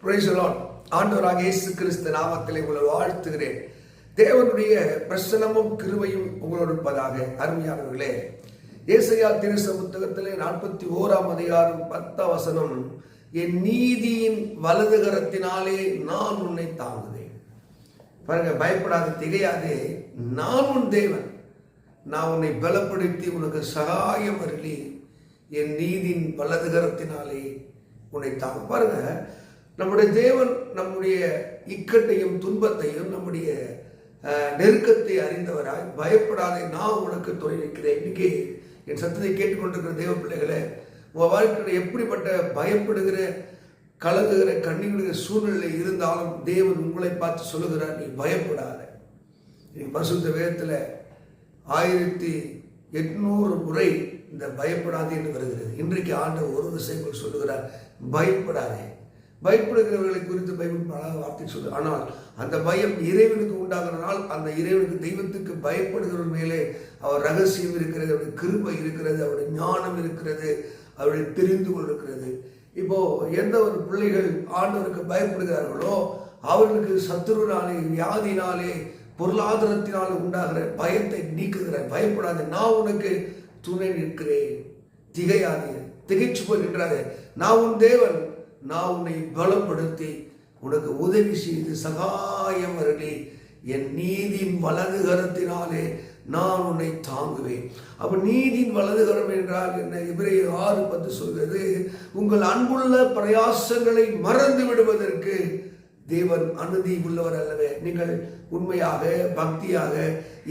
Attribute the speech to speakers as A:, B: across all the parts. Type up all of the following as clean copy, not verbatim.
A: Praise the Lord. ஆண்டவராகிய இயேசு கிறிஸ்து நாமத்திலே உங்களை வாழ்த்துகிறேன். தேவனுடைய பிரசன்னமும் கிருபையும் உங்களோடு இருப்பதாக. அருமையானவர்களே, ஏசாயா தீர்க்க புத்தகத்திலே 41ஆம் அதிகாரம் 10ஆம் வசனம், என் நீதியின் வலது கரத்தினாலே நான் உன்னை தாங்குவேன். பாருங்க, பயப்படாத, திகையாதே, நான் உன் தேவன், நான் உன்னை பலப்படுத்தி உனக்கு சகாயம் அருளி என் நீதியின் வலது கரத்தினாலே உன்னை தாங்க. பாருங்க, நம்முடைய தேவன் நம்முடைய இக்கட்டையும் துன்பத்தையும் நம்முடைய நெருக்கத்தை அறிந்தவராய், பயப்படாதே, நான் உனக்கு துணை நிற்கிறேன். இன்னைக்கு என் சத்தத்தை கேட்டுக்கொண்டிருக்கிற தேவ பிள்ளைகளை, உங்கள் வாழ்க்கையில் எப்படிப்பட்ட பயப்படுகிற, கலங்குகிற, கண்ணீருடைய சூழ்நிலை இருந்தாலும் தேவன் உங்களை பார்த்து சொல்லுகிறார், நீ பயப்படாத. இன்னைக்கு பரிசுத்த வேதத்தில் 1800 முறை இந்த பயப்படாதே என்று வருகிறது. இன்றைக்கு ஆண்டவர் ஒரு விஷயங்கள் சொல்லுகிறார், பயப்படாதே. பயப்படுகிறவர்களை குறித்து பைபிள் பல வார்த்தை சொல்லு. ஆனால் அந்த பயம் இறைவனுக்கு உண்டாகிறனால், அந்த இறைவனுக்கு, தெய்வத்துக்கு பயப்படுகிறவர் மேலே அவர் ரகசியம் இருக்கிறது, அவருடைய கிருபை இருக்கிறது, அவருடைய ஞானம் இருக்கிறது, அவருடைய தெரிந்து கொண்டிருக்கிறது. இப்போ எந்த ஒரு பிள்ளைகள் ஆண்டவருக்கு பயப்படுகிறார்களோ அவர்களுக்கு சத்துருனாலே, வியாதினாலே, பொருளாதாரத்தினாலே உண்டாகிற பயத்தை நீக்குகிறார். பயப்படாது, நான் உனக்கு துணை நிற்கிறேன், திகையாதே, திகைச்சு போய் நின்றாதே, நான் உன் தேவன், நான் உன்னை பலப்படுத்தி உனக்கு உதவி செய்து சகாயம் அருளி என் நீதியின் வலது கரத்தினாலே நான் உன்னை தாங்குவேன். அப்ப நீதியின் வலது கரம் என்றால் என்ன? எபிரேயர் 6:10 சொல்கிறது, உங்கள் அன்புள்ள பிரயாசங்களை மறந்து விடுவதற்கு தேவன் அனுமதி உள்ளவர் அல்லவே. நீங்கள் உண்மையாக, பக்தியாக,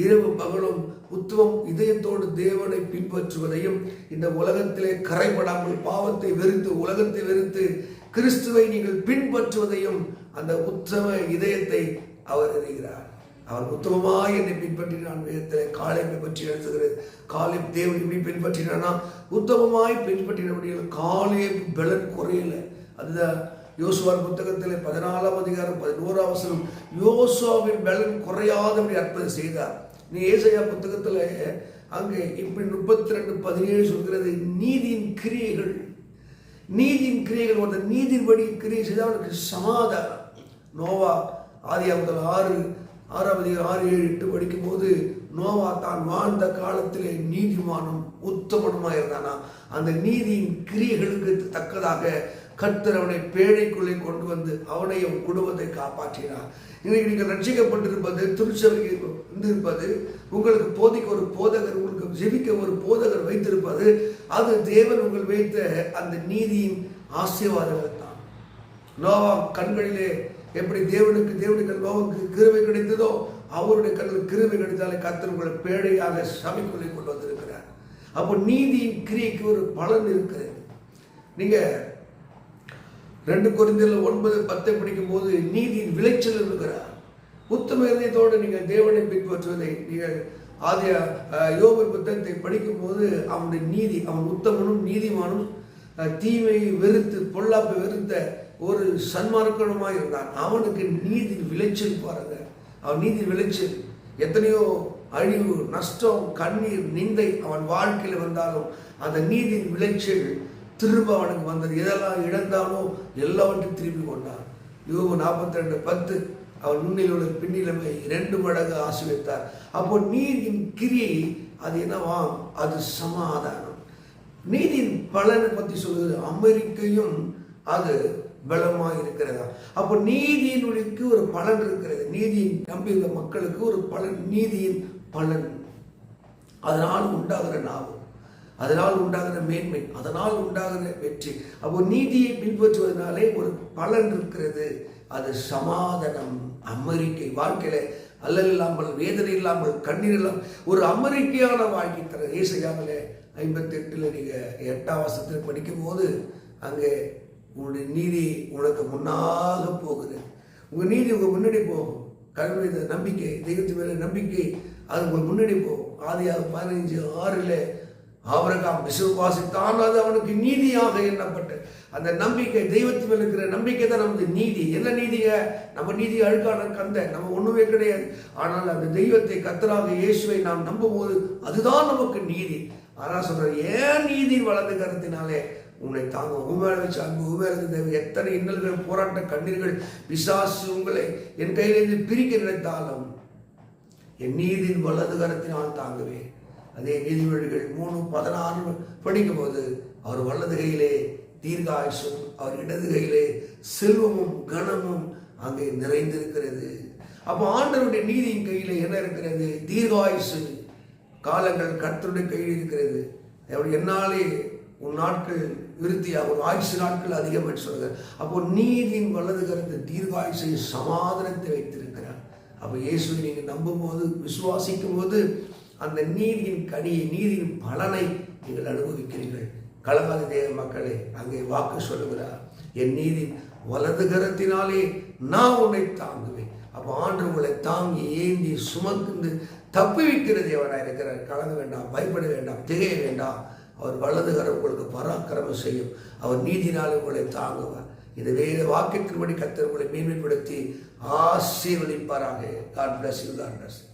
A: இரவு பகலும் உத்தமம் இதயத்தோடு தேவனை பின்பற்றுவதையும், இந்த உலகத்திலே கரைபடாமல் பாவத்தை வெறுத்து, உலகத்தை வெறுத்து கிறிஸ்துவை நீங்கள் பின்பற்றுவதையும், அந்த உத்தம இதயத்தை அவர் அறிகிறார். அவர் உத்தமமாய் என்னை பின்பற்றினான். வேதத்திலே காலேபை பற்றி எழுதுகிறது. காலேப் தேவன் இப்படி பின்பற்றினானா, உத்தமமாய் பின்பற்றினபடியால் காலேப் பலன் குறையல. அதுதான் யோசுவா புத்தகத்தில் 14ஆம் அதிகாரம் 11ஆம் வசனம், யோசுவாவின் பலன் குறையாதபடி அற்புதம் செய்தார். நீ ஏசாயா புத்தகத்தில் அங்கே இப்படி 32:17 சொல்கிறது, நீதியின் கிரியைகள், நீதியின் கிரியைகள், ஒரு நீதியின்படி கிரியை செய்தால் அவனுக்கு சமாதானம். நோவா ஆதியாகமத்தில் 6ஆம் அதிகாரம் 6, 7, 8 படிக்கும் போது, நோவா தான் வாழ்ந்த காலத்திலே நீதிமானும் உத்தமனுமாக இருந்தானா, அந்த நீதியின் கிரியைகளுக்கு தக்கதாக கர்த்தர் அவனை பேழைக்குள்ளே கொண்டு வந்து அவனையும் குடும்பத்தை காப்பாற்றினார். இன்னைக்கு நீங்கள் ரட்சிக்கப்பட்டிருப்பது, திருச்சபைக்கு இருந்திருப்பது, உங்களுக்கு போதிக்க ஒரு போதகர், உங்களுக்கு ஜெபிக்க ஒரு போதகர் வைத்திருப்பது, அது தேவன் உங்கள் வைத்த அந்த நீதியின் ஆசீர்வாதங்கள் தான். நோவா கண்களிலே எப்படி தேவனுக்கு நோவாவுக்கு கிருபை கிடைத்ததோ, அவருடைய கண்ணில் கிருபை கிடைத்தாலே கர்த்தர் உங்களை பேழையாக சபைக்குள்ளே கொண்டு வந்திருக்கிறார். அப்போ நீதியின் கிரியைக்கு ஒரு பலன் இருக்கிறது. நீங்க 2 கொரிந்தியர் 9:10 படிக்கும் போது நீதியின் விளைச்சல் இருக்கிறார். உத்தம இதயத்தோடு நீங்கள் தேவனை பின்பற்றுவதை நீங்கள் யோபு புத்தகத்தை படிக்கும் போது, அவனுடைய நீதி, அவன் உத்தமனும் நீதிமானும், தீமையை வெறுத்து பொல்லாப்பை வெறுத்த ஒரு சன்மார்க்கனுமாய் இருந்தான். அவனுக்கு நீதி விளைச்சல் பாருங்க. அவன் நீதி விளைச்சல், எத்தனையோ அழிவு, நஷ்டம், கண்ணீர், நிந்தை அவன் வாழ்க்கையில் வந்தாலும் அந்த நீதியின் விளைச்சல் திரும்ப அவனுக்கு வந்தது. எதெல்லாம் இழந்தானோ எல்லாவற்றையும் திரும்பி கொண்டான். யோபு 42:10, அவன் முன்னில் உள்ள பின்னிலைமை 2 மடங்கு ஆசீர்வதித்தார். அப்போ நீதியின் கிரியை அது என்னவாம்? அது சமாதானம். நீதியின் பலனை பற்றி சொல்லுது, அமெரிக்கையும் அது பலமாக இருக்கிறதா. அப்போ நீதியினுடைய ஒரு பலன் இருக்கிறது. நீதியின் நம்பியுள்ள மக்களுக்கு ஒரு பலன், நீதியின் பலன், அதனால் உண்டாகிற லாபம், அதனால் உண்டாகிற மேன்மை, அதனால் உண்டாகிற வெற்றி. அப்போ நீதியை பின்பற்றுவதனாலே ஒரு பலன் இருக்கிறது, அது சமாதானம். அமெரிக்கை வாழ்க்கையில அல்லல் இல்லாமல், வேதனை இல்லாமல், கண்ணீர் இல்லாமல் ஒரு அமெரிக்கையான வாழ்க்கை தர. ஏசாயாவில் 58 நீங்க 8ஆம் வசனத்தில் படிக்கும் போது, அங்கே உங்களுடைய நீதி உனக்கு முன்னாக போகுது, உங்க நீதி உங்க முன்னாடி போகும். கடவுளுடைய நம்பிக்கை, தெய்வத்து மேல நம்பிக்கை, அது உங்களுக்கு முன்னாடி போகும். ஆதியாகமம் 15:6 ஆபிரகாம் விசுவாசித்தான், அது அவனுக்கு நீதியாக எண்ணப்பட்ட அந்த நம்பிக்கை, தெய்வத்து மேல் இருக்கிற நம்பிக்கை தான் நமது நீதி. என்ன நீதிங்க? நம்ம நீதி அழுக்கான கந்த, நம்ம ஒண்ணுமே கிடையாது. ஆனால் அந்த தெய்வத்தை, கர்த்தராக இயேசுவை நாம் நம்பும் போது அதுதான் நமக்கு நீதி. ஆனால் சொல்ற, ஏன் நீதி வலது கரத்தினாலே உன்னை தாங்க. உண்மையான வச்சு அன்பு உண்மையான தேவை. எத்தனை இன்னல்கள், போராட்ட கண்ணீர்கள், பிசாசு உங்களை என் கையிலிருந்து பிரிக்க நினைத்தாலும் என் நீதியின் வலது கரத்தினால் தாங்குவேன். அதே நீதிமொழிகள் 3:16 படிக்கும் போது அவர் வலது கையிலே தீர்காயுசும், அவர் இடது கையிலே செல்வமும் கனமும் அங்கே நிறைந்திருக்கிறது. அப்போ ஆண்டவருடைய நீதியின் கையிலே என்ன இருக்கிறது? தீர்காயுசு. காலங்கள் கர்த்தருடைய கையில் இருக்கிறது. என்னாலே உன் நாட்கள் விருத்தியாக, ஒரு ஆயுசு நாட்கள் அதிகம் என்று சொல்கிறார். அப்போ நீதியின் வலது கரத்தை தீர்காயுசை சமாதானத்தை வைத்திருக்கிறார். அப்போ இயேசுவை நீங்கள் நம்பும் போது, விசுவாசிக்கும் போது அந்த நீதியின் கனியை, நீதியின் பலனை நீங்கள் அனுபவிக்கிறீர்கள். கலங்காத தேவ மக்களே, அங்கே வாக்கு சொல்லுகிறார், என் நீதி வலது கரத்தினாலே நான் உன்னை தாங்குவேன். அப்போ ஆண்டு உங்களை தாங்கி ஏந்தி சுமந்து தப்பி வைக்கிற தேவனாக இருக்கிறார். கலங்க வேண்டாம், பயப்பட வேண்டாம், திகைய வேண்டாம். அவர் வலது கரம் உங்களுக்கு பராக்கிரமம் செய்யும். அவர் நீதினாலே உங்களை தாங்குவார். இந்த வேத வாக்கியத்தின்படி கர்த்தர் உங்களை மேன்மைப்படுத்தி ஆசீர்வதிப்பாராக. God bless you. God bless you.